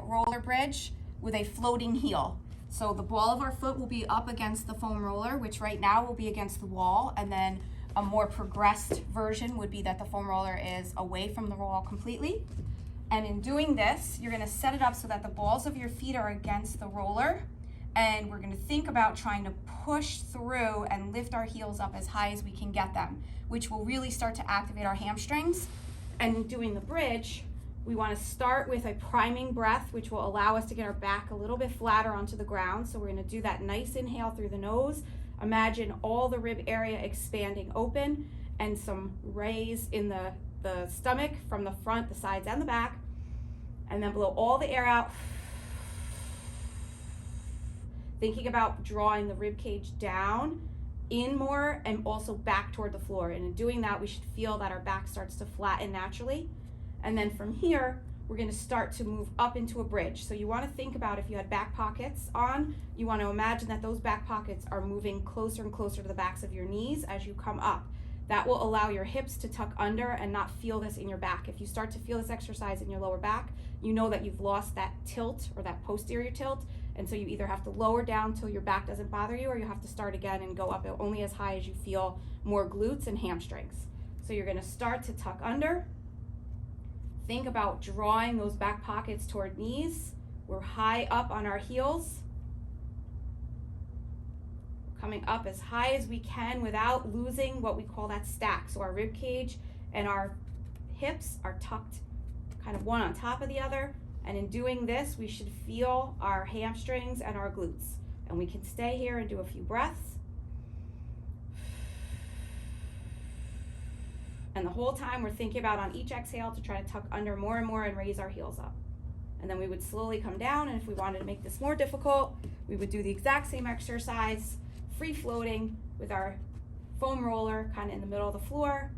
roller bridge with a floating heel. So the ball of our foot will be up against the foam roller, which right now will be against the wall, and then a more progressed version would be that the foam roller is away from the wall completely. And in doing this, you're gonna set it up so that the balls of your feet are against the roller, and we're gonna think about trying to push through and lift our heels up as high as we can get them, which will really start to activate our hamstrings. And in doing the bridge, we wanna start with a priming breath, which will allow us to get our back a little bit flatter onto the ground. So we're gonna do that nice inhale through the nose. Imagine all the rib area expanding open and some raise in the stomach from the front, the sides, and the back. And then blow all the air out. Thinking about drawing the rib cage down, in more, and also back toward the floor. And in doing that, we should feel that our back starts to flatten naturally. And then from here, we're gonna start to move up into a bridge. So you wanna think about if you had back pockets on, you wanna imagine that those back pockets are moving closer and closer to the backs of your knees as you come up. That will allow your hips to tuck under and not feel this in your back. If you start to feel this exercise in your lower back, you know that you've lost that tilt or that posterior tilt. And so you either have to lower down till your back doesn't bother you, or you have to start again and go up only as high as you feel more glutes and hamstrings. So you're gonna start to tuck under. Think about drawing those back pockets toward knees. We're high up on our heels. Coming up as high as we can without losing what we call that stack. So our rib cage and our hips are tucked kind of one on top of the other. And in doing this, we should feel our hamstrings and our glutes. And we can stay here and do a few breaths. And the whole time we're thinking about on each exhale to try to tuck under more and more and raise our heels up. And then we would slowly come down, and if we wanted to make this more difficult, we would do the exact same exercise, free floating with our foam roller kind of in the middle of the floor,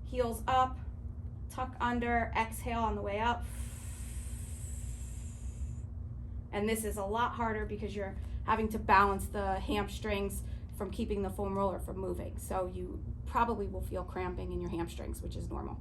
heels up, tuck under, exhale on the way up. And this is a lot harder because you're having to balance the hamstrings from keeping the foam roller from moving. So you probably will feel cramping in your hamstrings, which is normal.